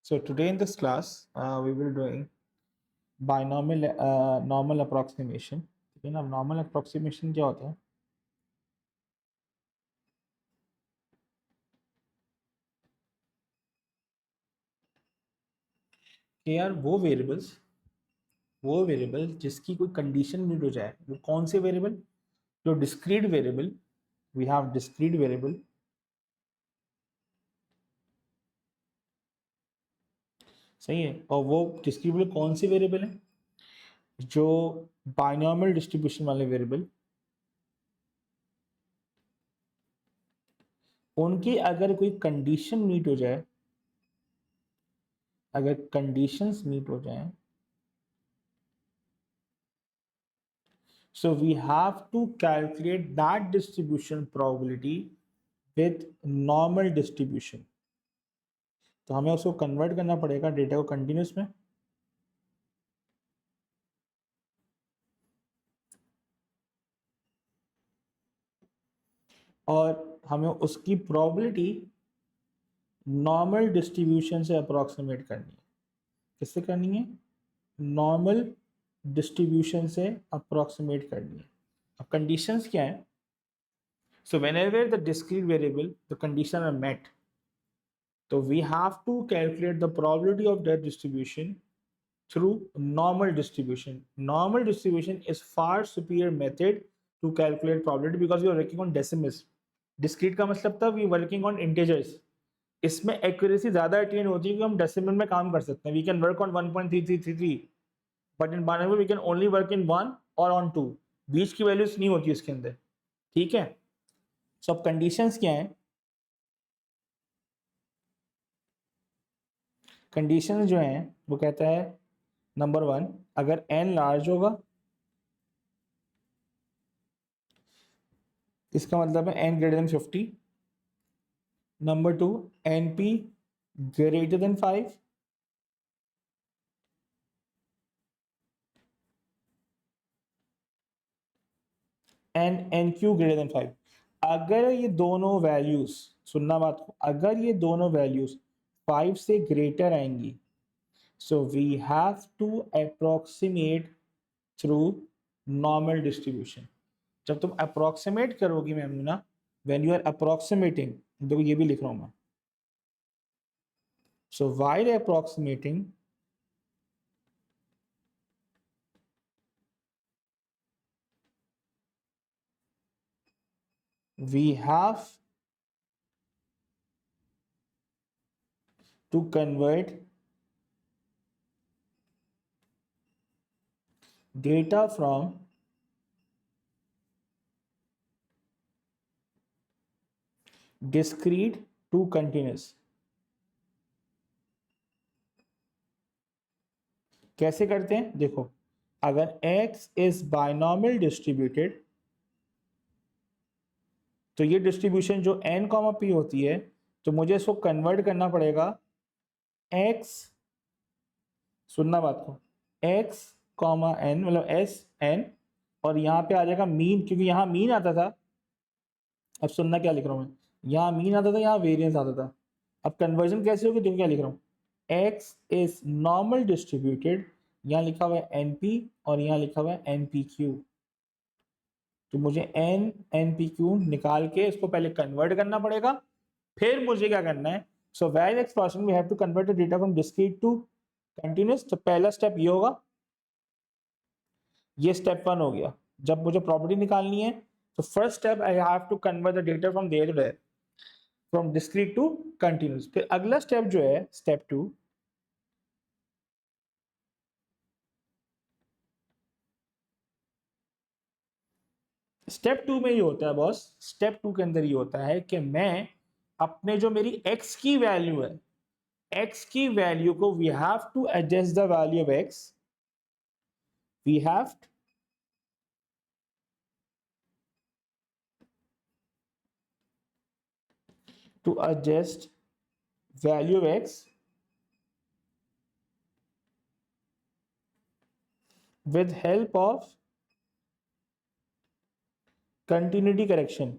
So today in this class, we will doing binomial normal approximation. ठीक है ना? Normal approximation क्या होता है? कि यार वो वेरिएबल जिसकी कोई कंडीशन मीट हो जाए, वो कौन से वेरिएबल? जो discrete variable, we have discrete variable, सही है। और वो डिस्क्रीट वेरिएबल कौन सी वेरिएबल है? जो बाइनॉमियल डिस्ट्रीब्यूशन वाले वेरिएबल, उनकी अगर कोई कंडीशन मीट हो जाए, अगर कंडीशंस मीट हो जाए, so we have to calculate that distribution probability with normal distribution. तो हमें उसको कन्वर्ट करना पड़ेगा डेटा को कंटिन्यूस में, और हमें उसकी प्रोबेबिलिटी नॉर्मल डिस्ट्रीब्यूशन से अप्रोक्सीमेट करनी है। किससे करनी है? नॉर्मल डिस्ट्रीब्यूशन से अप्रोक्सीमेट करनी है। अब कंडीशंस क्या है? So whenever the discrete variable the condition are met, तो we have to calculate the probability of that distribution through normal distribution. Normal distribution is far superior method to calculate probability because we are working on decimals. Discrete का मतलब था we working on integers. इसमें accuracy ज़्यादा attain होती है कि हम decimal में काम कर सकते हैं. We can work on 1.3333, but in binary we can only work in 1 or on 2. बीच की वैल्यूज नहीं होती इसके अंदर, ठीक है। सो अब कंडीशंस क्या है? कंडीशंस जो हैं वो कहता है नंबर 1, अगर n लार्ज होगा, इसका मतलब है n greater than 50। Number 2, np greater than 5। And nq greater than 5। अगर ये दोनों वैल्यूज, सुनना बात को, अगर ये दोनों वैल्यूज 5 से ग्रेटर आएंगी, so we have to approximate through normal distribution. जब तुम अप्रोक्सीमेट करोगी मैम ना, व्हेन यू आर अप्रोक्सीमेटिंग, देखो ये भी लिख रहा हूं मैं। सो while approximating, we have to convert data from discrete to continuous। कैसे करते हैं? देखो, अगर x is binomial distributed, तो ये डिस्ट्रीब्यूशन जो n, p होती है, तो मुझे इसको कन्वर्ट करना पड़ेगा x, सुनना बात को, x, n मतलब s n, और यहाँ पे आ जाएगा मीन, क्योंकि यहाँ मीन आता था। अब सुनना क्या लिख रहा हूँ मैं, यहाँ मीन आता था, यहाँ वेरिएंस आता था। अब कन्वर्जन कैसे होगी? देखो क्या लिख रहा हूँ, x इज नॉर्मल डिस्ट्रीब्यूटेड, यहाँ लिखा हुआ है np और यहाँ लिखा हुआ है npq। तो मुझे npq निकाल के इसको पहले कन्वर्ट करना पड़ेगा, फिर मुझे क्या करना है? So when expression we have to convert the data from discrete to continuous. तो पहला स्टेप ये होगा, ये स्टेप 1 हो गया। जब मुझे प्रॉपर्टी निकालनी है, तो first step I have to convert the data from there to there, from discrete to continuous. फिर अगला स्टेप जो है स्टेप 2, स्टेप 2 में ये होता है बॉस, स्टेप 2 के अंदर ये होता है कि मैं अपने जो मेरी x की वैल्यू है, x की वैल्यू को we have to adjust the value of x, we have to adjust value of x with help of continuity correction।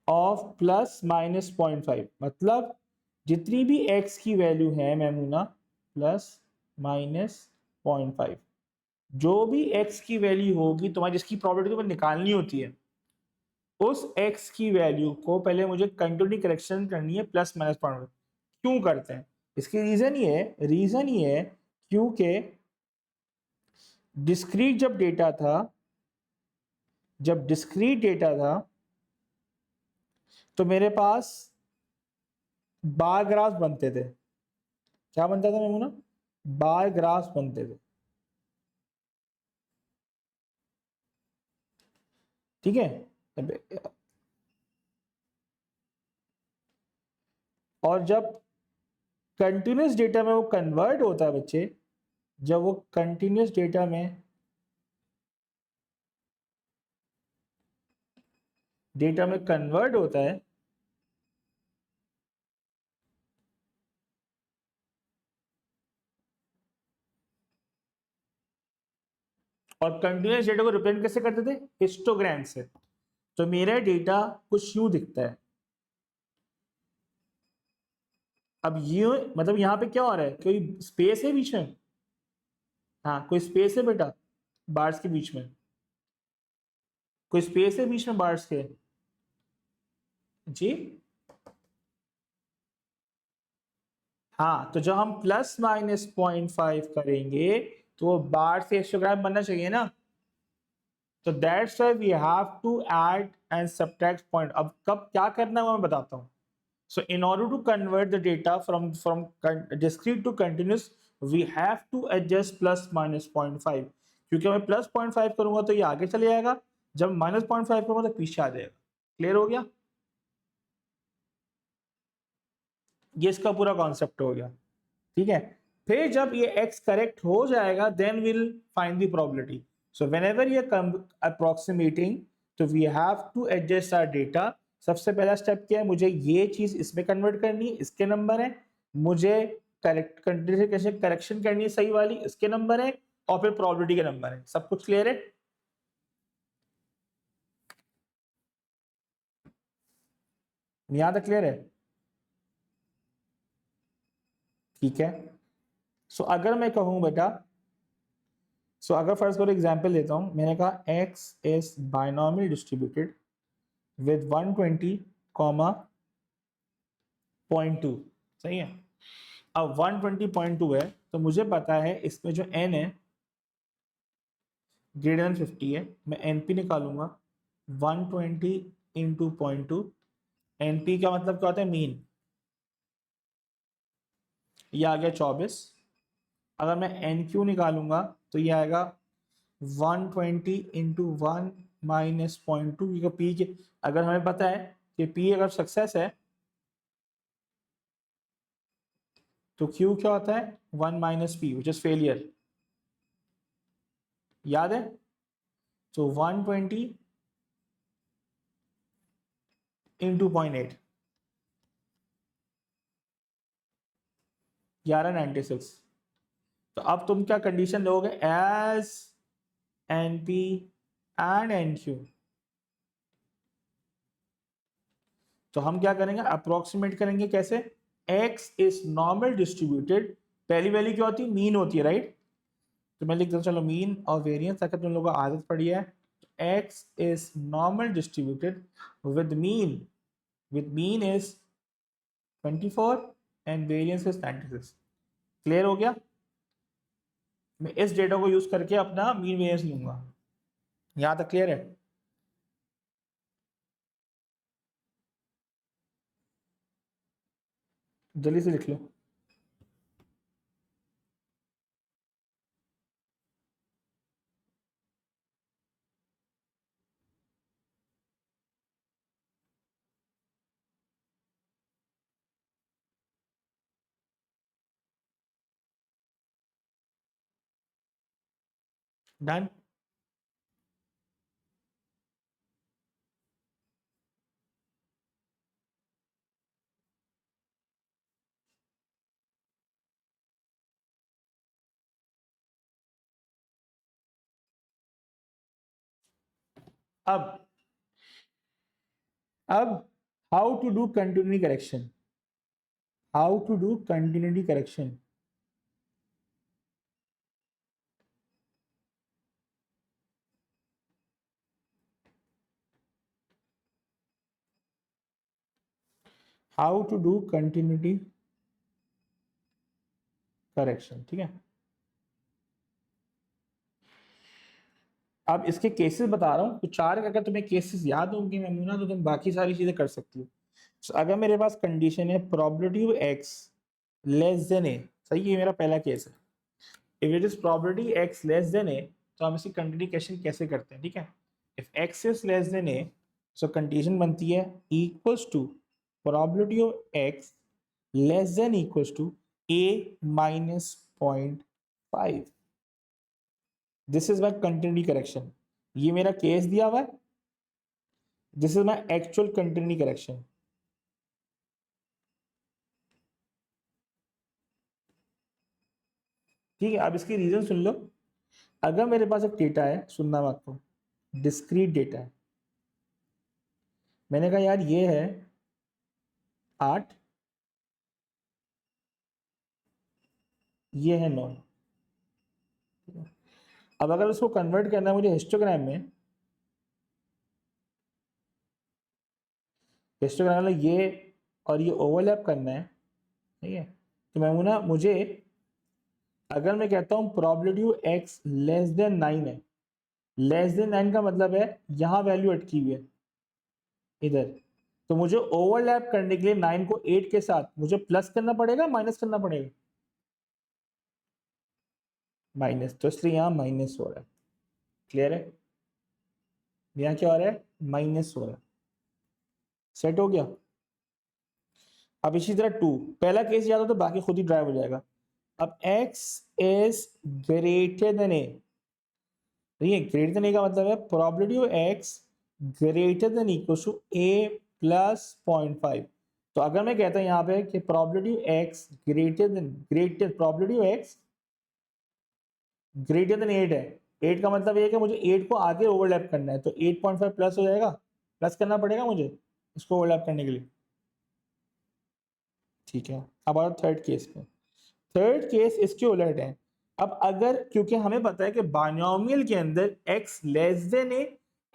Of plus minus 0.5, मतलब जितनी भी x की वैल्यू है मैमूना प्लस माइनस 0.5, जो भी x की वैल्यू होगी तुम्हारी, जिसकी प्रोबेबिलिटी तुम्हें निकालनी होती है, उस x की वैल्यू को पहले मुझे कंटिन्यूटी करेक्शन करनी है प्लस माइनस 0.5। क्यों करते हैं? इसकी रीजन ये है क्योंकि डिस्क्रीट जब डिस्क्रीट डेटा था तो मेरे पास बार ग्राफ बनते थे। क्या बनता था मेमूना? बार ग्राफ बनते थे, ठीक है। और जब कंटिन्यूस डेटा में वो कन्वर्ट होता है बच्चे, जब वो कंटिन्यूस डेटा में कन्वर्ट होता है और कंटिन्यूस डेटा को रिप्रेजेंट कैसे करते थे? हिस्टोग्राम से। तो मेरा डेटा कुछ यूं दिखता है। अब ये मतलब यहाँ पे क्या हो रहा है? कोई स्पेस है बीच में? हाँ, कोई स्पेस है बेटा बार्स के बीच में? कोई स्पेस है बीच में बार्स के? जी हाँ, तो जब हम प्लस माइनस 0.5 करेंगे तो वो बार से हिस्टोग्राम बनना चाहिए ना। तो that's why we have to add and subtract point. अब कब क्या करना है वो मैं बताता हूँ। So in order to convert the data from discrete to continuous, we have to adjust plus minus 0.5। क्योंकि मैं प्लस 0.5 करूंगा तो ये आगे चले जाएगा, जब माइनस 0.5 करूंगा तो पीछे आ जाएगा। क्लियर हो गया? ये इसका पूरा कॉन्सेप्ट हो गया, ठीक है। फिर जब ये x करेक्ट हो जाएगा then will find the probability. So whenever ये अप्रोक्सीमेटिंग, तो we have to adjust our data. सबसे पहला स्टेप क्या है? मुझे ये चीज इसमें कन्वर्ट करनी है, इसके नंबर है। मुझे करेक्ट कैसे करेक्शन करनी है सही वाली, इसके नंबर है। और फिर प्रोबेबिलिटी के नंबर है। सब कुछ क्लियर है? यहां तक क्लियर है? ठीक है। सो अगर मैं कहूं बेटा, अगर फर्स्ट फॉर एग्जांपल देता हूं, मैंने कहा x is binomial distributed with 120 comma 0.2, सही है। अब 120.2 है तो मुझे पता है इसमें जो n है ग्रेटर देन 50 है। मैं np निकालूंगा 120 इंटू 0.2। np का मतलब क्या होता है? मीन। ये आ गया 24। अगर मैं nq निकालूंगा तो ये आएगा 120 इंटू 1 माइनस 0.2, क्योंकि p के अगर हमें पता है कि p अगर सक्सेस है तो q क्या होता है? 1 minus p which is failure. याद है? तो 120 इंटू 0.8, 1196। तो अब तुम क्या कंडीशन लोगे? As N P and N Q. तो हम क्या करेंगे? अप्रोक्सीमेट करेंगे। कैसे? x is normal distributed. पहली वैल्यू क्या होती है? मीन होती है, राइट। तो मैं लिख दूँ, चलो मीन और वेरियंस, ताकि तुम लोगों को आदत पड़ी है। x is normal distributed with mean is 24 and variance is 96। Clear हो गया? मैं इस डेटा को यूज करके अपना मीन वेरियंस लूंगा। यहां तक क्लियर है? जल्दी से लिख लो। डन। अब how to do continuity correction, how to do continuity correction. How to do continuity correction, ठीक है। अब इसके केसेस बता रहा हूँ, तो चार अगर तुम्हें केसेस याद होंगे मैमूना तो तुम बाकी सारी चीजें कर सकती हो। So, अगर मेरे पास कंडीशन है probability of X less than A, सही है, मेरा पहला केस है। If it is probability X less than A, तो हम इसकी कंडीशन कैसे करते हैं, ठीक है। If X is less than A, so condition बनती है equals to probability of X less than equals to A minus 0.5। This is my continuity correction. ये मेरा केस दिया हुआ है, this is my actual continuity correction. ठीक है, अब इसकी रीजन सुन लो। अगर मेरे पास एक डेटा है, सुनना बात को, डिस्क्रीट डेटा है, मैंने कहा यार ये है 8, ये है 9। अब अगर उसको कन्वर्ट करना है मुझे हिस्टोग्राम में, हिस्टोग्राम में ये और ये ओवरलैप करना है, ठीक है। तो मैं ना, मुझे अगर मैं कहता हूँ प्रोबेबिलिटी एक्स लेस देन 9 है, लेस देन 9 का मतलब है यहाँ वैल्यू अटकी हुई है इधर, तो मुझे ओवरलैप करने के लिए 9 को 8 के साथ मुझे प्लस करना पड़ेगा, माइनस करना पड़ेगा, माइनस, तो इसलिए यहाँ माइनस हो रहा है। क्लियर है, यहाँ क्या हो रहा है, माइनस हो रहा है। सेट हो गया। अब इसी तरह 2, पहला केस याद हो तो बाकी खुद ही ड्राइव हो जाएगा। अब x is greater than A, ठीक है, ग्रेटर देन ए का मतलब है probability of x greater than equal to a plus 0.5। तो अगर मैं कहता हूं यहाँ पे कि probability x greater probability of x greater than 8 है, 8 का मतलब ये है कि मुझे 8 को आगे ओवरलैप करना है, तो 8.5 प्लस हो जाएगा, प्लस करना पड़ेगा मुझे इसको ओवरलैप करने के लिए। ठीक है, अब आओ थर्ड केस पे। थर्ड केस इसके उलट है। अब अगर, क्योंकि हमें पता है कि बायनोमियल के अंदर x less than A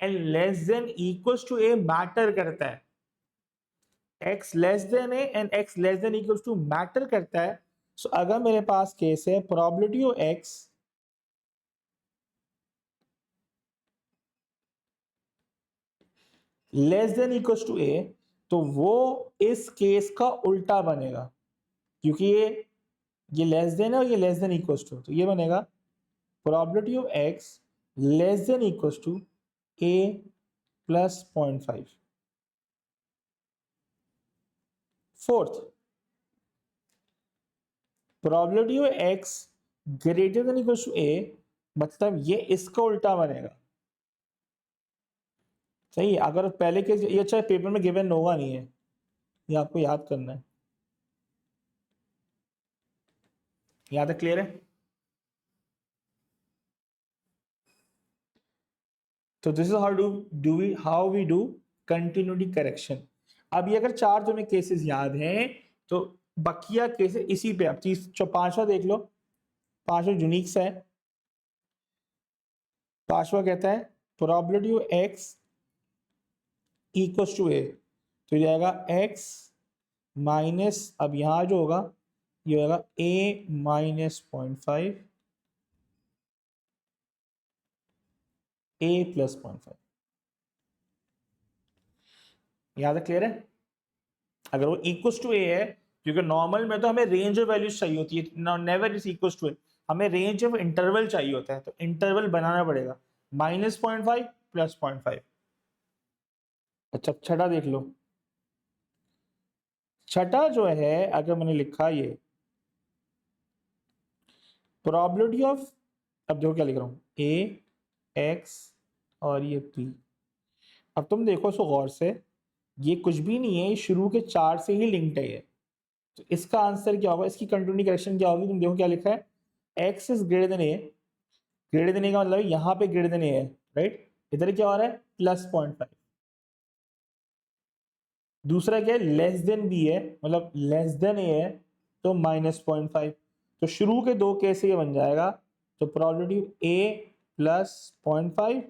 and less than equals to A matter करता है, x less than A and x less than equals to matter करता है। सो अगर मेरे पास केस है probability of x less than equals to A, तो वो इस केस का उल्टा बनेगा, क्योंकि ये लेस देन है और ये लेस देन इक्वल्स टू, तो ये बनेगा probability of x less than equals to a plus 0.5। Fourth, probability of x greater than equals to a, मतलब ये इसका उल्टा बनेगा। सही है, अगर पहले के ये अच्छा पेपर में गिवन होगा नहीं है, ये आपको याद करना है। याद है, क्लियर है। तो this is how we do continuity correction. अब ये अगर चार तुम्हें केसेस याद हैं, तो बकिया केसेस इसी पे, अब पांचवा देख लो, पांचवा यूनिक सा है। पांचवा कहता है probability of X equals to A, तो ये जाएगा x माइनस, अब यहां जो होगा ये होगा a माइनस 0.5 a प्लस 0.5। याद है, क्लियर है। अगर वो इक्वल्स टू ए है, क्योंकि नॉर्मल में तो हमें रेंज ऑफ वैल्यूज चाहिए होती है, नेवर इज इक्वल्स टू ए, हमें रेंज ऑफ इंटरवल चाहिए होता है, तो इंटरवल बनाना पड़ेगा, माइनस 0.5 प्लस 0.5। अच्छा, छठा देख लो। छठा जो है, अगर मैंने लिखा ये प्रोबेबिलिटी ऑफ, अब देखो क्या लिख रहा हूं, ए एक्स और ये पी। अब तुम देखो इसको गौर से, ये कुछ भी नहीं है, ये शुरू के चार से ही लिंक्ड है ये, तो इसका आंसर क्या होगा, इसकी कंटिन्यूटी करेक्शन क्या होगी, तुम देखो क्या लिखा है, X is greater than A, greater than A का मतलब यहाँ पे ग्रेटर देन ए है, राइट, इधर क्या हो रहा है, प्लस 0.5, दूसरा क्या है, लेस देन बी है, मतलब लेस देन ए है तो -0.5। तो शुरू के दो केस से ये बन जाएगा, तो प्रोबेबिलिटी ए प्लस 0.5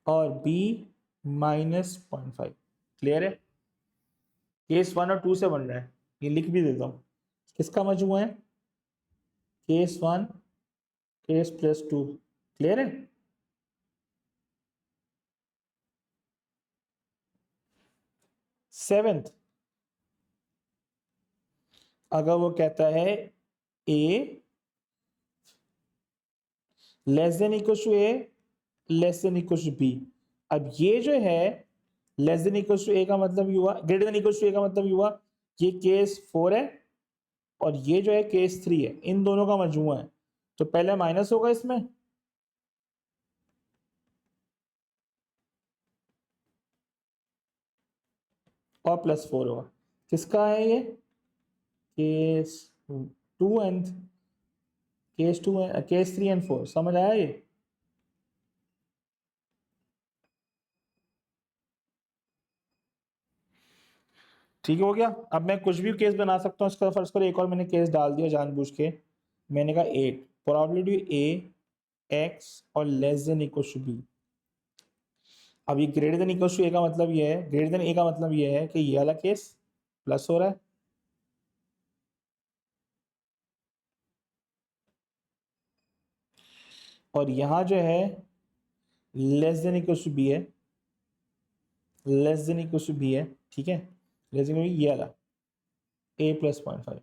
और बी -0.5। क्लियर है? केस 1 और 2 से बन रहा है, ये लिख भी देता हूँ। किसका मजमूआ है? Case 1 case plus 2। क्लियर है? सेवेंथ, अगर वो कहता है A less than equal to A less than equal to B. अब ये जो है less than equal to A का मतलब ये हुआ, greater than equal to A का मतलब ये हुआ, ये केस 4 है और ये जो है केस 3 है, इन दोनों का मजमूआ है। तो पहले माइनस होगा इसमें, और +4 होगा। किसका है ये? Case 2 and case 3 and 4। समझ आया ये? ठीक हो गया। अब मैं कुछ भी केस बना सकता हूँ इसका। फर्ज करो एक और मैंने केस डाल दिया जानबूझ के, मैंने कहा 8 प्रोबेबिलिटी ए एक्स और less than equal to B. अब ये greater than equal to A का मतलब ये है, ग्रेटर देन ए का मतलब ये है कि ये वाला केस प्लस हो रहा है, और यहाँ जो है less than equal to B है, less than equal to B है। ठीक है, लेस देन ये वाला ए प्लस 0.5,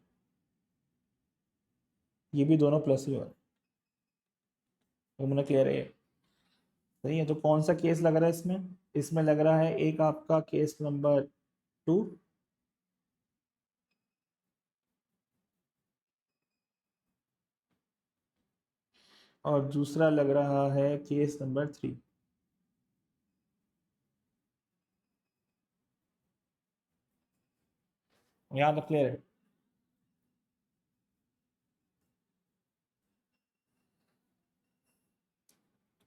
ये भी दोनों प्लस ही हो रहा है। तो मैंने क्लियर है? सही है। तो कौन सा केस लग रहा है इसमें? इसमें लग रहा है एक आपका केस नंबर 2 और दूसरा लग रहा है केस नंबर 3। यहाँ तक क्लियर है?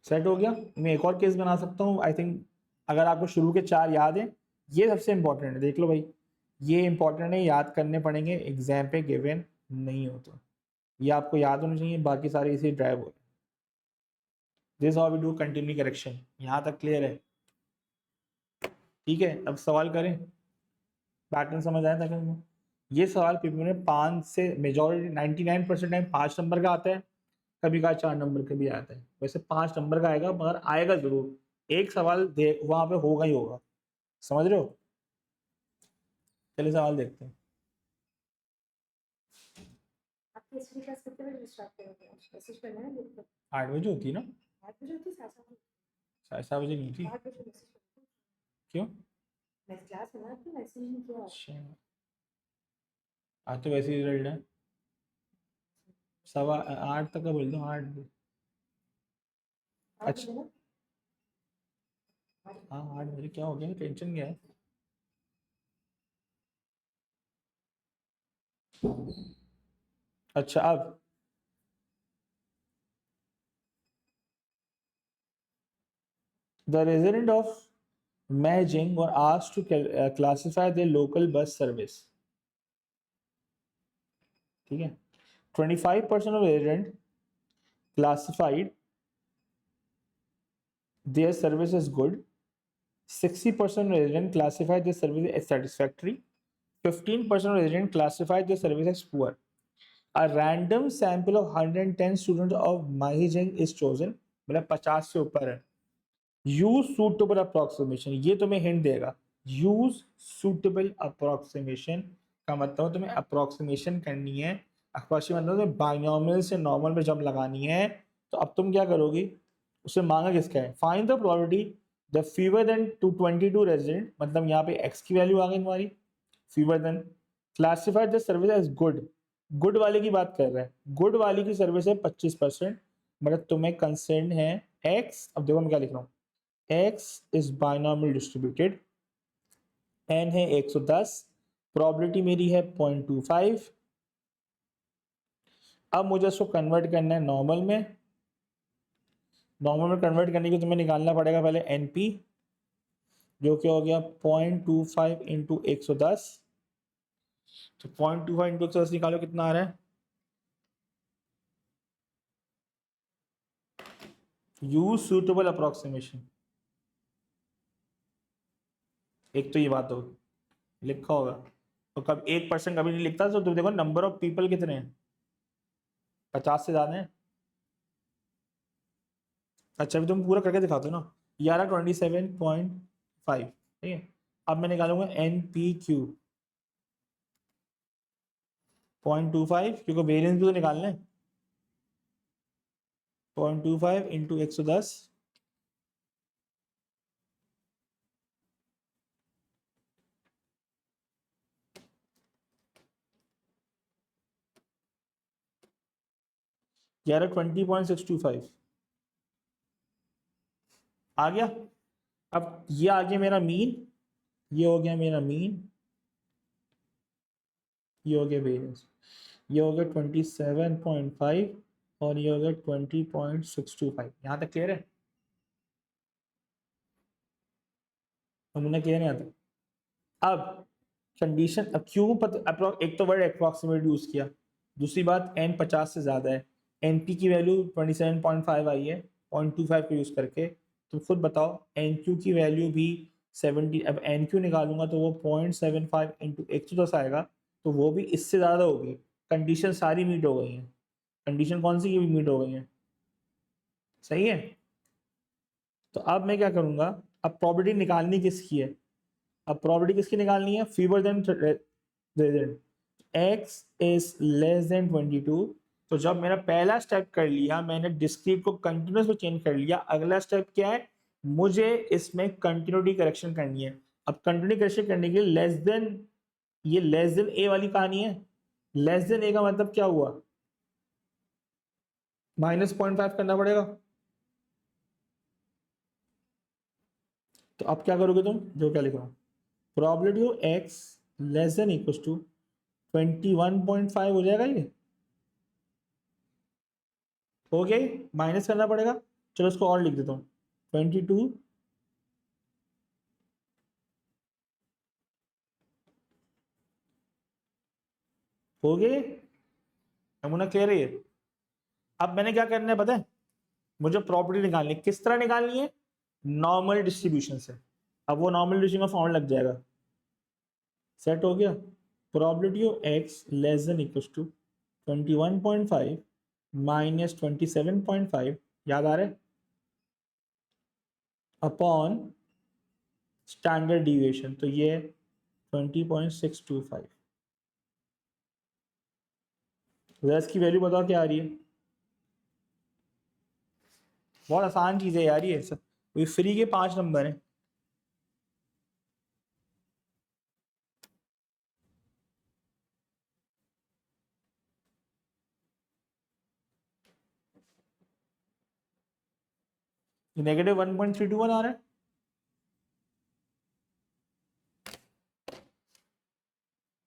सेट हो गया। मैं एक और केस बना सकता हूँ आई थिंक, अगर आपको शुरू के 4 याद हैं। ये सबसे इंपॉर्टेंट है, देख लो भाई, ये इंपॉर्टेंट है, याद करने पड़ेंगे, एग्जाम पे गिवन नहीं होता। ये आपको याद होना चाहिए, बाकी सारे इसी ड्राइव हो। This how we do continue correction. यहाँ तक क्लियर है? ठीक है, अब सवाल करें। पैटर्न समझ आया था क्या? ये सवाल पेपर में 5 से मेजोरिटी 99% टाइम 5 नंबर का आता है, कभी कहा 4 नंबर का भी आता है। वैसे 5 नंबर का आएगा, मगर आएगा जरूर। एक सवाल दे वहां पे होगा ही होगा। समझ रहे हो? चलिए सवाल देखते हैं। आपकी हिस्ट्री क्लास कितने बजे स्टार्ट करोगे? मैसेज करना है ग्रुप पर। 8 बजे होती है ना? 8 बजे होती है, 7 7 बजे नहीं थी? 8 बजे मैसेज करो। क्यों? मैं क्लास में ना, आपने मैसेज नहीं किया। अच्छा, आज तो वैसे ही रिजल्ट है। 8 तक का बोल दो, 8 बजे। 8 अच्छा, बजे ना। हाँ 8 बजे। क्या हो गया, टेंशन क्या है? अच्छा, अब the resident of Beijing were asked to classify their local bus service. ठीक है, 25% of resident classified their service as good, 60% of resident classified their service as satisfactory, 15% of resident classified their service as poor. A random sample of 110 students of Mahijeng is chosen, मतलब 50 से ऊपर है। Use suitable approximation, ये तुम्हें hint देगा। Use suitable approximation का मतलब तुम्हें अप्रोक्सीमेशन करनी है, अप्रोक्सीमेशन मतलब तुम्हें बाइनोमियल से नॉर्मल में जब लगानी है। तो अब तुम क्या करोगी, उसे मांगा किसका है, find the probability the fever than 222 resident, मतलब यहाँ पे एक्स की वैल्यू आ गई तुम्हारी, fever than classified the service as good, good वाले की बात कर रहा है, गुड वाली की सर्विस है 25%, मतलब तुम्हें कंसर्न है एक्स। अब देखो मैं क्या लिख रहा हूँ, x is binomial distributed, n है 110, प्रोबेबिलिटी मेरी है 0.25। अब मुझे इसको कन्वर्ट करना है नॉर्मल में। नॉर्मल में कन्वर्ट करने के लिए तुम्हें निकालना पड़ेगा पहले np, जो क्या हो गया 0.25 इंटू 110। तो 0.25 इंटू 110 निकालो कितना आ रहा है। Use suitable approximation. एक तो ये बात हो लिखा होगा, तो कब 1% कभी नहीं लिखता। तो तुम देखो नंबर ऑफ पीपल कितने हैं, 50 से ज्यादा है। अच्छा अभी तुम पूरा करके दिखा दो ना। 27.5, ठीक है। अब मैं निकालूंगा NPQ 0.25, क्योंकि वेरिएंस भी तो निकालना है। 0.25 इंटू 110, यार 20.625 आ गया। अब ये आ गया मेरा मीन, ये हो गया मेरा मीन, ये हो गया वेरिएंस, ये हो गया 27.5 और ये हो गया 20.625। यहाँ तक क्लियर है? नमूना क्लियर है यहाँ तक? अब कंडीशन, अब क्यों पता, एक तो वर्ड अप्रोक्सीमेट यूज किया, दूसरी बात n 50 से ज्यादा है, np की वैल्यू 27.5 आई है 0.25 को यूज करके। तो खुद बताओ nq की वैल्यू भी 70। अब nq निकालूंगा तो वो 0.75 इंटू 110 आएगा, तो वो भी इससे ज़्यादा होगी। कंडीशन सारी मीट हो गई हैं। कंडीशन कौन सी की भी मीट हो गई है, सही है। तो अब मैं क्या करूँगा, अब प्रॉपर्टी निकालनी किसकी है, अब प्रॉपर्टी किसकी निकालनी है, fewer than regent, x is less than 22। तो जब मैंने पहला स्टेप कर लिया, मैंने डिस्क्रीट को कंटिन्यूस में चेंज कर लिया, अगला स्टेप क्या है, मुझे इसमें कंटिन्यूटी करेक्शन करनी है। अब कंटिन्यूटी करेक्शन करने के लिए लेस देन, ये लेस देन ए वाली कहानी है। लेस देन ए का मतलब क्या हुआ, -0.5 करना पड़ेगा। तो अब क्या करोगे तुम, जो क्या लिख रहा हूँ, probability of x less than equal to 21.5 हो जाएगा। ये हो गया, माइनस करना पड़ेगा। चलो इसको और लिख देता हूँ, 22 हो गए। नमूना क्लियर है ये। अब मैंने क्या करना है पता है, मुझे प्रॉपर्टी निकालनी है। किस तरह निकालनी है, नॉर्मल डिस्ट्रीब्यूशन से। अब वो नॉर्मल डिस्ट्रीब्यूशन का फॉर्मूला लग जाएगा। सेट हो गया, probability of x less than equal to 21.5 minus 27.5, याद आ रहा है, अपॉन स्टैंडर्ड डिविएशन, तो ये 20.625। रेस की वैल्यू बताओ क्या आ रही है। बहुत आसान चीज़ है यार ये सब, फ्री के 5 नंबर हैं। -1.321 आ रहा है।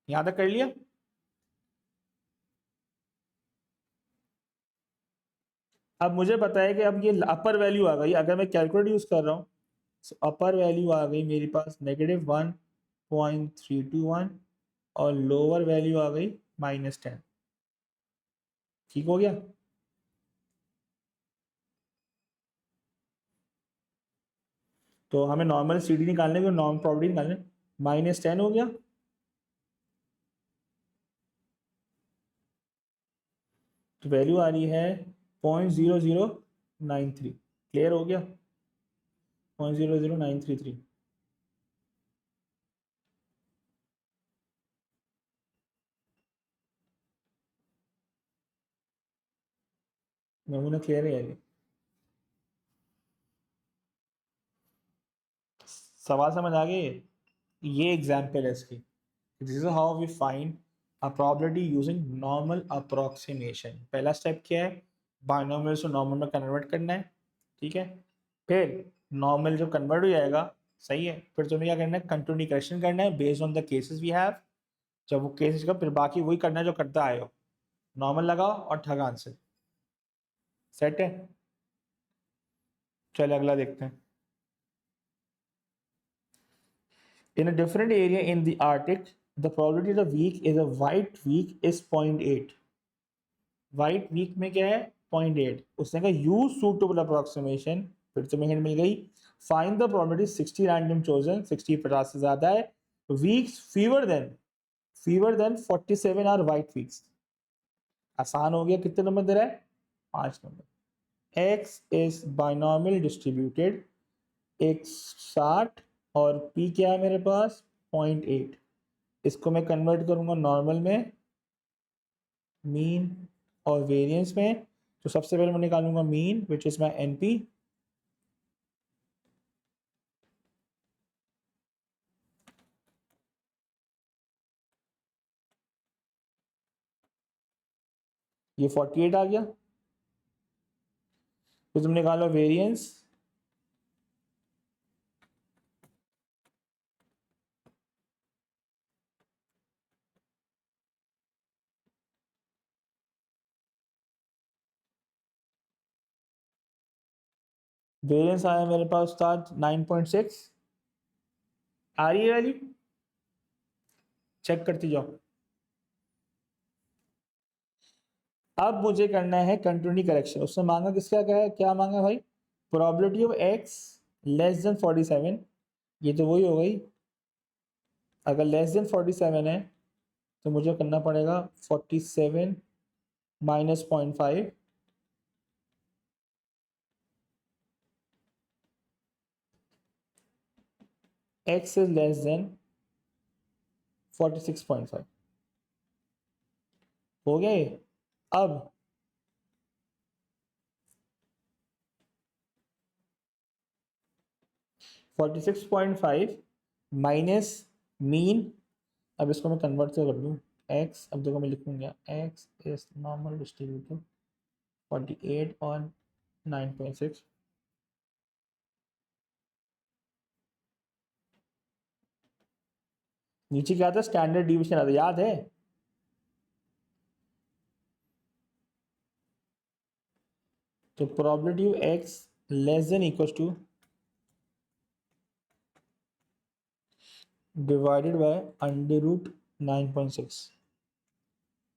यहाँ तक कर लिया। अब मुझे पता है कि अब ये अपर वैल्यू आ गई, अगर मैं कैलकुलेटर यूज कर रहा हूँ, अपर वैल्यू आ गई मेरे पास -1.321 और लोअर वैल्यू आ गई -10। ठीक हो गया। तो हमें नॉर्मल सी डी निकालने को, नॉर्मल प्रॉपर्टी निकालने, -10 हो गया। तो वैल्यू आ रही है 0.0093। क्लियर हो गया, 0.00933। नमूना क्लियर है यार। सवाल समझ आ गए। ये एग्जाम्पल है इसकी। This is how we find a probability using normal approximation. पहला स्टेप क्या है, बाइनोमियल से नॉर्मल में कन्वर्ट करना है, ठीक है। फिर नॉर्मल जब कन्वर्ट हो जाएगा, सही है, फिर तुम्हें क्या करना है, कंटिन्यूटी करेक्शन करना है based on the cases we have. जब वो केसेस का, फिर बाकी वही करना है जो करता आए हो, नॉर्मल लगाओ और ठग आंसर। सेट है। चलो अगला देखते हैं। In a different area in the Arctic, the probability of week is a white week is 0.8. White week में क्या है 0.8. उसने कहा यूज suitable approximation, फिर तुम्हें हिंट मिल गई. Find the probability 60 random chosen, 60 50 से ज़्यादा है. Weeks fewer than 47 are white weeks. आसान हो गया. कितने नंबर दे रहा है 5 number. X is binomial distributed. एक 60 और P क्या है मेरे पास 0.8. इसको मैं कन्वर्ट करूंगा नॉर्मल में, मीन और वेरिएंस में. तो सबसे पहले मैं निकालूंगा mean which is my NP. ये 48 आ गया. फिर तुम निकालो वेरिएंस. वेरिएंस आया मेरे पास उस्ताद 9.6. आ रही है वैल्यू, चेक करती जाओ. अब मुझे करना है कंटिन्यूटी करेक्शन. उसने मांगा किसका, क्या मांगा भाई, probability of x less then 47. ये तो वही हो गई. अगर लेस देन 47 है तो मुझे करना पड़ेगा 47 minus 0.5. x is less than 46.5. हो गया ये. अब (46.5) माइनस मीन. अब इसको मैं कन्वर्ट से कर दूँ x. अब देखो मैं लिखूंगा x is normal distributed 48 on 9.6. नीचे क्या था, स्टैंडर्ड डिवीजन आता, याद है. तो probability of x less than equal to divided by under root 9.6.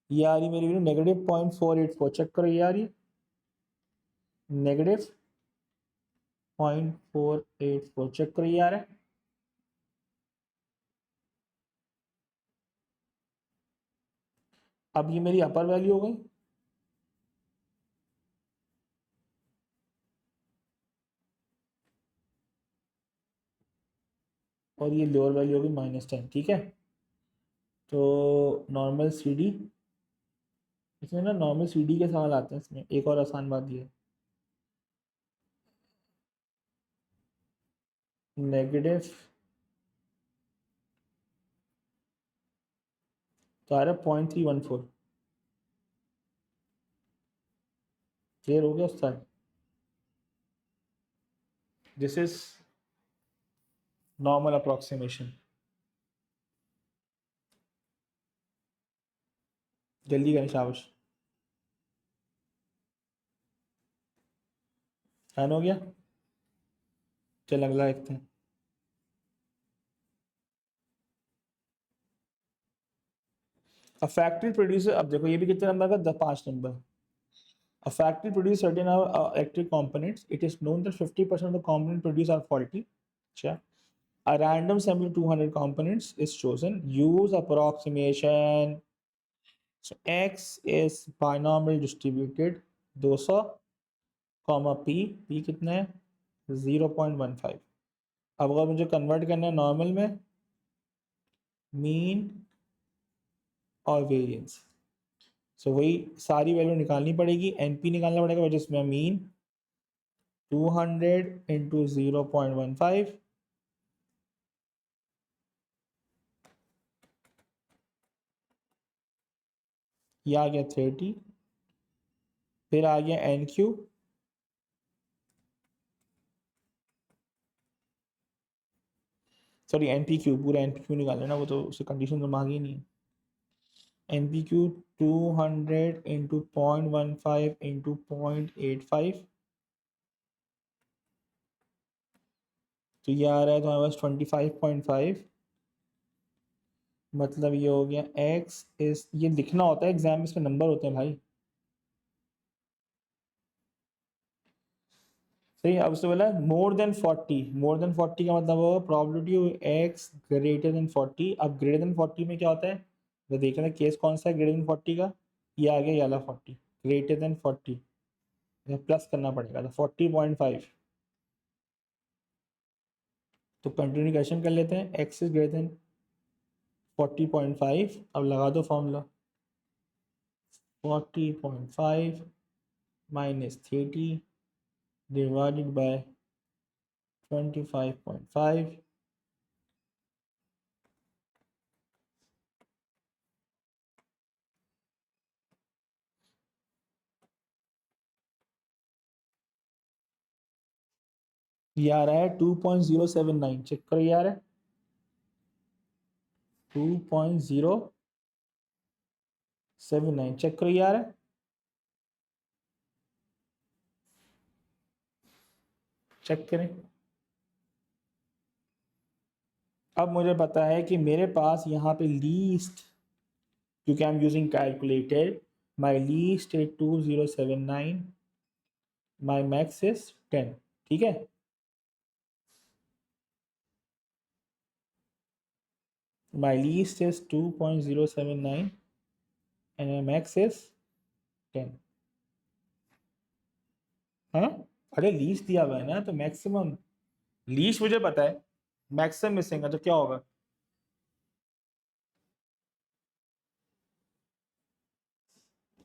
ये आ रही मेरी नेगेटिव 0.484. चेक करो ये आ रही नेगेटिव 0.484. चेक करो ये आ रहा है. अब ये मेरी अपर वैल्यू हो गई. और ये लोअर वैल्यू होगी -10. ठीक है. तो नॉर्मल सी डी, इसमें ना नॉर्मल सी डी के सवाल आते हैं. इसमें एक और आसान बात ये, नेगेटिव तो आ रहा है 0.314. क्लियर हो गया उस्ताद. This is normal approximation. जल्दी करें शाबाश. फैन हो गया. चल अगला देखते हैं. A factory producer. अब देखो ये भी कितने नंबर का, 5 number. A factory produces certain electric components. It is known that 50% of the components produced are faulty. अच्छा. A random sample of 200 components is chosen. Use approximation. So x is binomial distributed 200, comma p. p कितना है 0.15. अब अगर मुझे convert करना है normal में, mean और वेरिएंस, सो वही सारी वैल्यू निकालनी पड़ेगी. एनपी निकालना पड़ेगा जिसमें मीन 200 इंटू 0.15. ये आ गया 30. फिर आ गया N Q, sorry N P Q. पूरा एन पी क्यू निकाल लेना, वो तो उसकी कंडीशन तो मांगी नहीं है. N P Q 200 into 0.15 into 0.85. तो ये आ रहा है तुम्हारे पास 25.5. मतलब ये हो गया एक्स इज, ये लिखना होता है एग्जाम में, इसमें नंबर होते हैं भाई। सही। अब उससे बोला मोर देन 40, मोर देन 40 का मतलब होगा प्रोबेबिलिटी एक्स ग्रेटर देन 40। अब ग्रेटर देन 40 में क्या होता है, तो देखना केस कौन सा है ग्रेटर देन 40 का, ये आ गया ये वाला 40, ग्रेटर देन 40 प्लस करना पड़ेगा तो 40.5। तो कंटिन्यूएशन कर लेते हैं, एक्स इज ग्रेटर देन 40.5। अब लगा दो फॉर्मूला, 40.5 माइनस 30 डिवाइडेड बाय 25.5। ये आ रहा है 2.079, चेक करो ये आ रहा है 2.079, चेक करो ये आ रहा है, चेक करें। अब मुझे पता है कि मेरे पास यहाँ पे लीस्ट, क्योंकि I am using calculator, my least is 2079, my max is 10। ठीक है, my least is 2.079 and my max is 10। हाँ, अरे लीस्ट दिया हुआ है ना, तो मैक्सिमम, लीस्ट मुझे पता है, मैक्सिमम मिसिंग है, तो क्या होगा?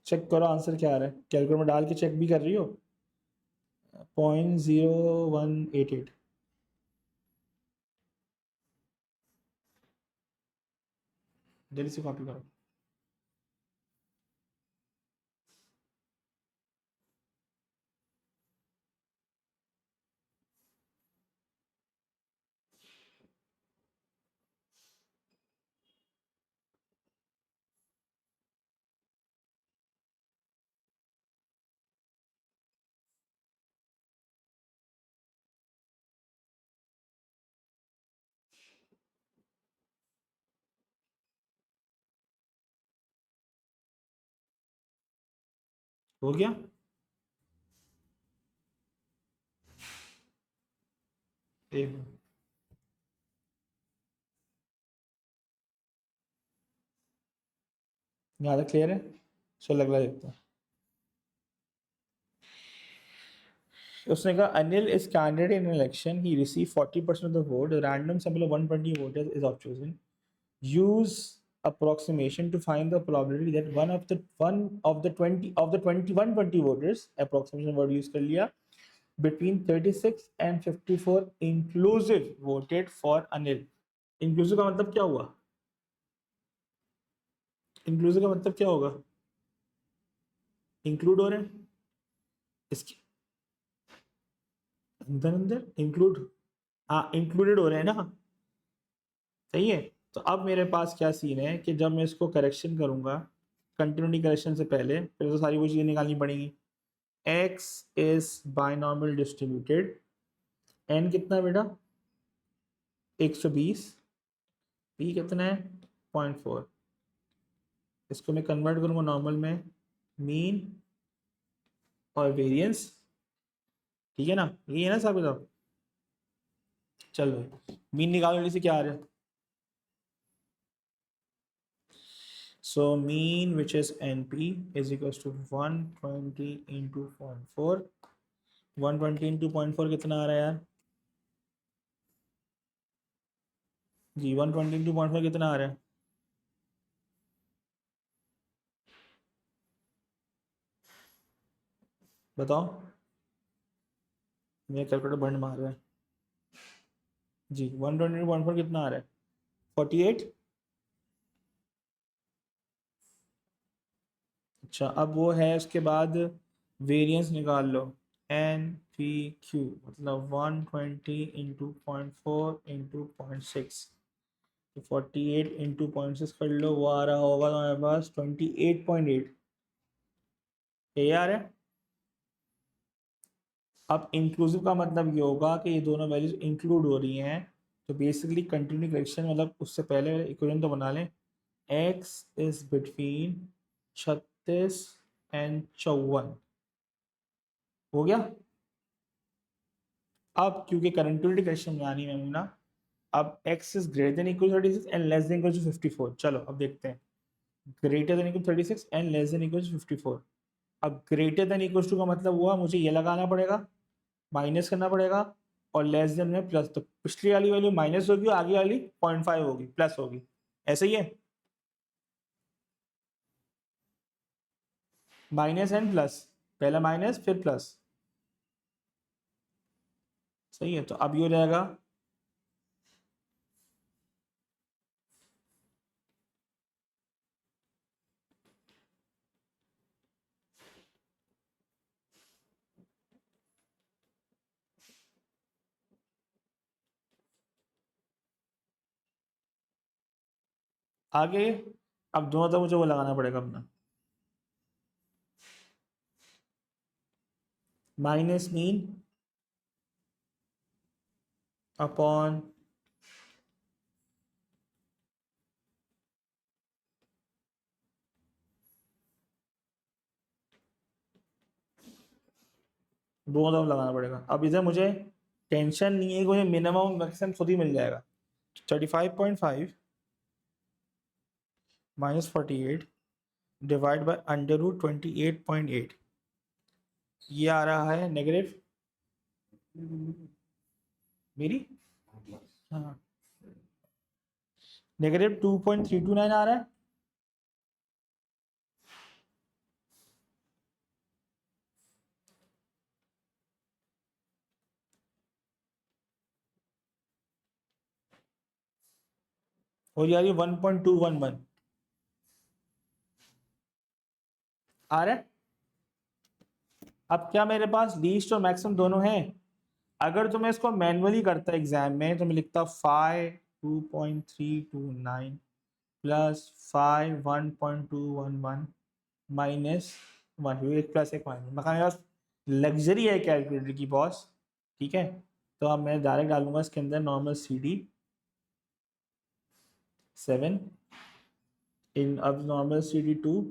चेक करो आंसर क्या आ रहा है, कैलकुलेटर में डाल के चेक भी कर रही हो। 0.0188। जल्दी से कॉपी करो। हो गया? एक मिनट। यहाँ तक क्लियर है? चलो अगला देखते हैं। उसने कहा Anil is candidate in election, he receive 40% of the vote, random sample of 120 voters is of chosen, use approximation to find the probability that one of the 120 voters, approximation word use कर लिया, between 36 and 54 inclusive voted for Anil। inclusive का मतलब क्या हुआ? inclusive का मतलब क्या होगा? include हो रहे हैं इसके अंदर, अंदर include, हाँ included हो रहे हैं ना, सही है। तो अब मेरे पास क्या सीन है कि जब मैं इसको करेक्शन करूंगा, कंटिन्यूटी करेक्शन से पहले फिर तो सारी वो चीज़ें निकालनी पड़ेंगी। x is binomial distributed, n कितना है बेटा? 120, p कितना है? 0.4। इसको मैं कन्वर्ट करूंगा नॉर्मल में, मीन और वेरिएंस, ठीक है ना, ये है ना साहब बताओ। चलो मीन निकालने से क्या आ रहा है? So mean which is NP is equals to 120 into 0.4। 120 into 0.4 कितना आ रहा है यार जी? 120 into 0.4 कितना आ रहा है? बताओ, मेरा कैलकुलेटर बंद मार रहा है जी। 120 into 0.4 कितना आ रहा है? 48। अच्छा, अब वो है उसके बाद वेरिएंस निकाल लो, एन पी क्यू, मतलब 120 इंटू 0.4 इंटू 0.6, तो 48 इंटू 0.6 कर लो, वो आ रहा होगा तुम्हारे पास 28.8। ये आ रहा है। अब इंक्लूसिव का मतलब ये होगा कि ये दोनों वैल्यूज इंक्लूड हो रही हैं, तो बेसिकली कंटिन्यू करेक्शन मतलब उससे पहले इक्वेशन तो बना लें, x is between 36 and 54 हो गया। अब क्योंकि करंटिविटी क्वेश्चन में आनी है ना, अब x is greater than equal 36 and less than equal to 54। चलो अब देखते हैं, greater than equal 36 and less than equal to 54। अब ग्रेटर देन इक्वल टू का मतलब हुआ मुझे ये लगाना पड़ेगा, माइनस करना पड़ेगा, और लेस देन में प्लस। तो पिछली वाली वैल्यू माइनस होगी, आगे वाली 0.5 होगी, प्लस होगी, ऐसे ही है, माइनस एंड प्लस, पहला माइनस फिर प्लस, सही है। तो अब ये हो जाएगा आगे। अब दोनों तरफ मुझे वो लगाना पड़ेगा अपना, माइनस मीन अपॉन दोनों तरफ लगाना पड़ेगा। अब इधर मुझे टेंशन नहीं है कि मुझे मिनिमम मैक्सिमम खुद ही मिल जाएगा। 35.5 minus 48 divide by under root 28.8, ये आ रहा है नेगेटिव मेरी, हाँ, नेगेटिव 2.329 आ रहा है। और यार ये 1.211 आ रहा है। अब क्या मेरे पास लीस्ट और मैक्सिमम दोनों हैं? अगर तो मैं इसको मैनुअली करता एग्जाम में तो मैं लिखता 5 2.329 प्लस 5 1.211 माइनस 1, एक प्लस एक माइनस। मैं मेरे पास लग्जरी है कैलकुलेटर की बॉस, ठीक है। तो अब मैं डायरेक्ट डालूंगा इसके अंदर नॉर्मल CD 7 इन, अब नॉर्मल CD 2,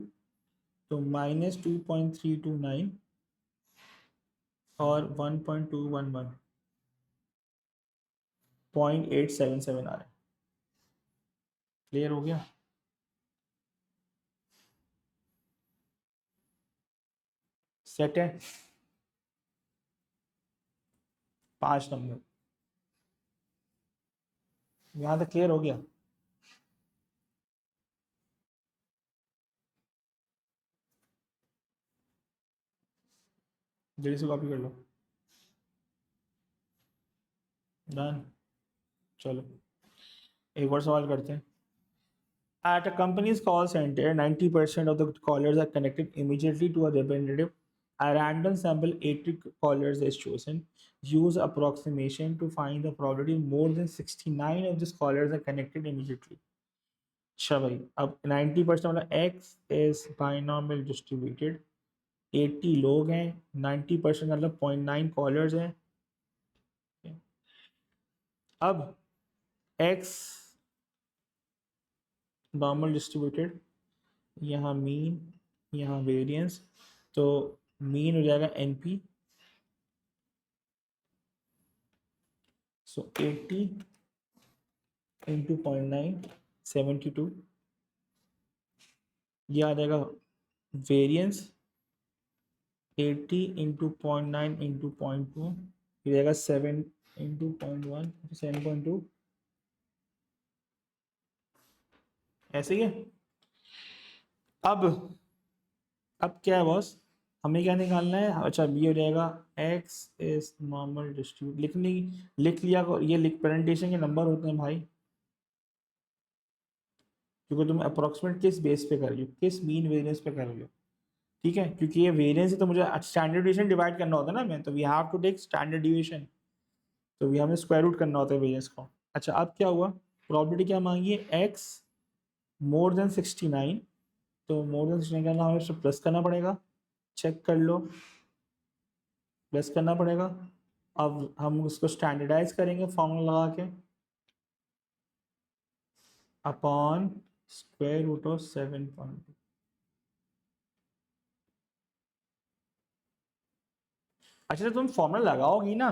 तो माइनस 2.329 और 1.211 0.877 आ रहा है। क्लियर हो गया? सेट है। 5 नंबर यहाँ तक क्लियर हो गया? जल्दी से कॉपी कर लो। डन। चलो एक और सवाल करते हैं। At a company's call center, 90% of the callers are connected immediately to a representative. A random sample 80 callers is chosen. Use approximation to find the probability more than 69 of these callers are connected immediately. अच्छा भाई, अब 90% मतलब X is binomial distributed, 80 लोग हैं, 90% मतलब 0.9 callers हैं। अब X normal distributed, यहाँ मीन, यहाँ वेरिएंस, तो मीन हो जाएगा NP, सो 80 इंटू 0.9 72, ये आ जाएगा वेरिएंस 80 इंटू 0.9 इंटू 0.2, ये जाएगा 7 इंटू 0.1 7.2, ऐसे ही है। अब क्या है बॉस, हमें क्या निकालना है? अच्छा बी हो जाएगा X इज नॉर्मल डिस्ट्रीब्यूट, लिख लिया, ये लिख प्रेजेंटेशन के नंबर होते हैं भाई, क्योंकि तुम अप्रोक्सीमेट किस बेस पे कर रही हो, किस मीन वेरिएंस पे कर रही हो, ठीक है। क्योंकि ये वेरिएंस है तो मुझे स्टैंडर्ड डिवीजन डिवाइड करना होता है ना, मैं तो we have to take standard division, तो वी हमें स्क्वायर रूट करना होता है वेरिएंस को। अच्छा अब क्या हुआ, प्रॉपर्टी क्या मांगी है? X मोर देन 69, तो मोर देन 69 करना हमें प्लस करना पड़ेगा, चेक कर लो, प्लस करना पड़ेगा। अब हम उसको स्टैंडर्डाइज करेंगे फॉर्मूला लगा के, अपॉन स्क्वायर रूट ऑफ 7.2। अच्छा तो तुम फॉर्मूला लगाओगी ना,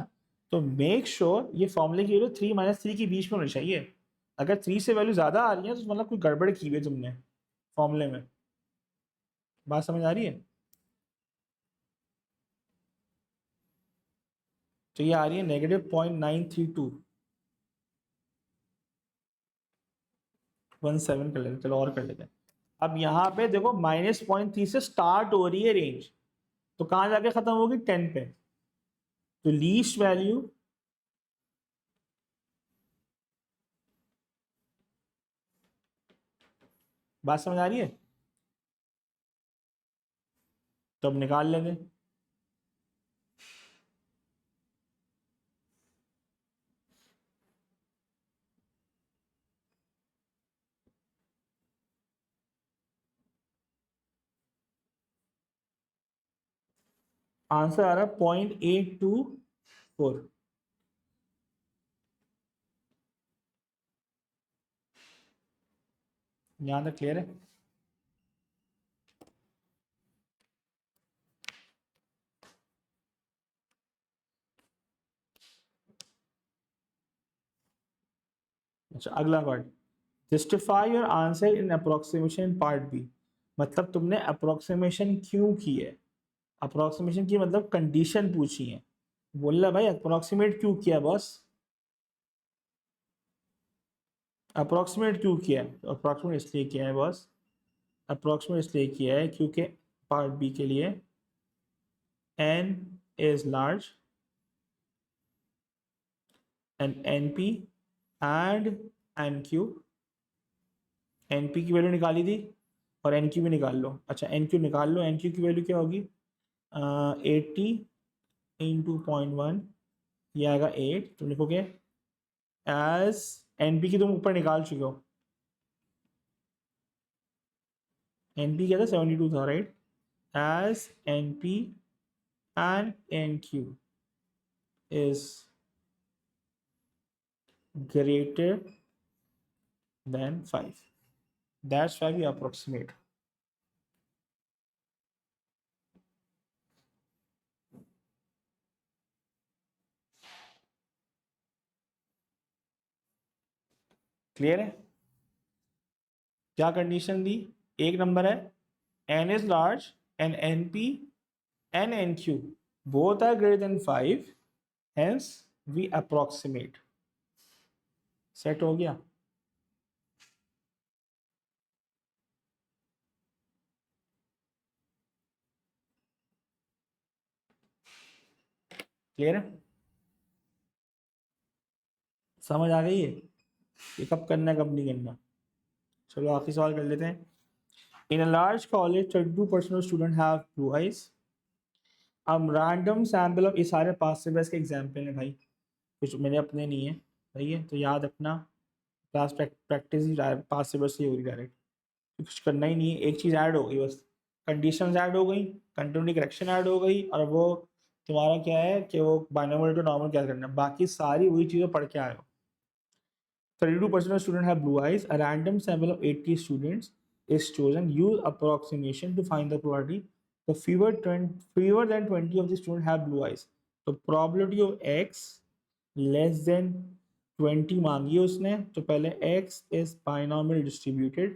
तो मेक श्योर ये फॉर्मूले की वैल्यू 3 - 3 के बीच में होनी चाहिए। अगर 3 से वैल्यू ज़्यादा आ रही है तो मतलब कोई गड़बड़ की है तुमने फॉर्मूले में। बात समझ आ रही है? तो ये आ रही है -0.932 17 कर लेते, चलो और कर लेते हैं। अब यहाँ पे देखो -0.3 से स्टार्ट हो रही है रेंज, तो कहाँ जाके खत्म होगी? 10 पे। तो लीस्ट वैल्यू बात समझ आ रही है? तो अब निकाल लेंगे। आंसर आ रहा है 0.824। यहाँ तक क्लियर है? अच्छा अगला part, justify your answer in approximation part B. मतलब तुमने अप्रोक्सीमेशन क्यों की है? अप्रोक्सीमेशन की मतलब कंडीशन पूछी है। बोल रहा भाई अप्रोक्सीमेट क्यों किया बॉस? अप्रोक्सीमेट क्यों किया है? अप्रोक्सीमेट इसलिए किया है बॉस, अप्रोक्सीमेट इसलिए किया है क्योंकि पार्ट बी के लिए n is large and np and nq, np की वैल्यू निकाली थी और nq भी निकाल लो। अच्छा nq निकाल लो, nq की वैल्यू क्या होगी? 80 इंटू 0.1, ये आएगा 8। तुम लिखोगे एज np की तुम ऊपर निकाल चुके हो, np क्या था? 72 था right. As np and nq is greater than 5, that's why we approximate। Clear है? क्या कंडीशन दी? एक नंबर है n is large and np and nq both are greater than 5, hence we approximate। Set हो गया? Clear है? समझ आ गई है ये कब करना है कब नहीं करना? चलो आखिरी सवाल कर लेते हैं। In a large college 32% of student have blue eyes. अब रैंडम सैम्पल ऑफ, ये सारे पास से बस के एग्जाम्पल हैं भाई, कुछ मेरे अपने नहीं है। सही है, तो याद रखना क्लास प्रैक्टिस ही पास से बस ही होगी डायरेक्ट, कुछ करना ही नहीं है। एक चीज़ ऐड हो गई बस, कंडीशंस ऐड हो गई, कंटिन्यूटी करेक्शन ऐड हो गई, और वो तुम्हारा क्या है कि वो बाइनोमियल टू नॉर्मल क्या करना है, बाकी सारी वही चीज़ें पढ़ के आए हो। 32% of students have blue eyes. A random sample of 80 students is chosen. Use approximation to find the probability. The fewer than 20 of the students have blue eyes. So probability of x less than 20 मांगी उसने, तो पहले x is binomial distributed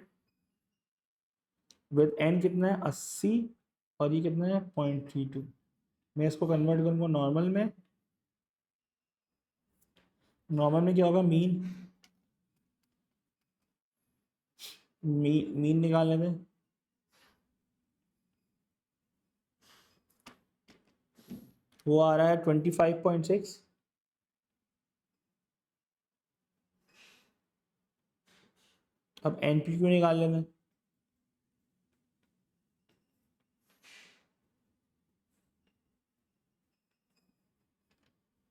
with n कितना है 80 और ये कितना है 0.32। मैं इसको कन्वर्ट करूँगा नॉर्मल में। नॉर्मल में क्या होगा? मीन निकालने में वो आ रहा है 25.6। अब एनपी क्यों निकाल लेंगे?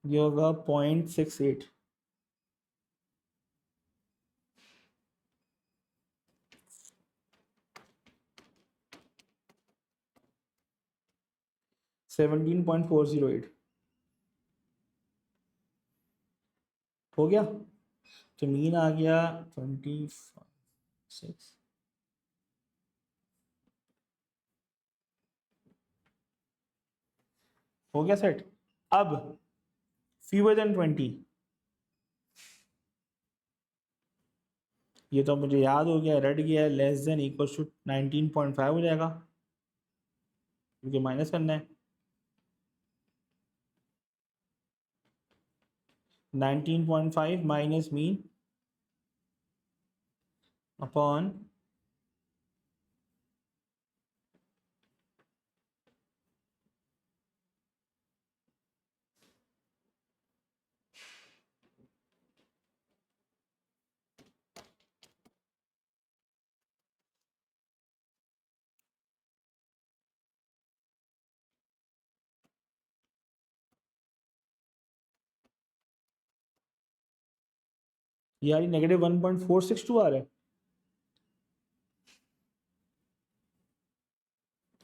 ये होगा 0.68। सेवनटीन पॉइंट 408 हो गया। तो मीन आ गया 25। 6 हो गया सेट। अब fewer than 20, ये तो मुझे याद हो गया, रट गया है। लेस देन इक्वल टू 19.5 हो जाएगा क्योंकि माइनस करना है। 19.5 माइनस मीन अपॉन यार ये -1.462 आ रहा है,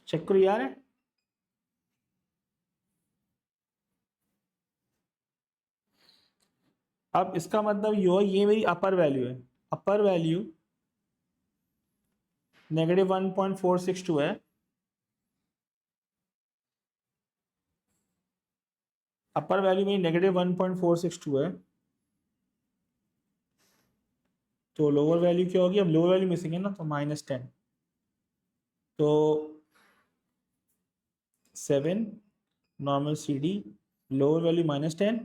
चेक करो यार है। अब इसका मतलब ये मेरी अपर वैल्यू है, अपर वैल्यू -1.462 है, अपर वैल्यू मेरी -1.462 है। तो लोअर वैल्यू क्या होगी, अब लोअर वैल्यू मिसिंग है ना, तो -10, तो 7 नॉर्मल CD, लोअर वैल्यू -10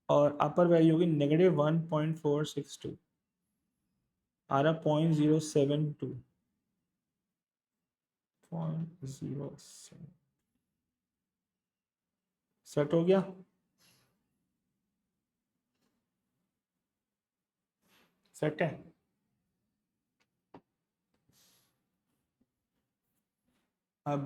और अपर वैल्यू होगी -1.462, आ रहा 0.072, 0.07 सेट हो गया। सेट है। अब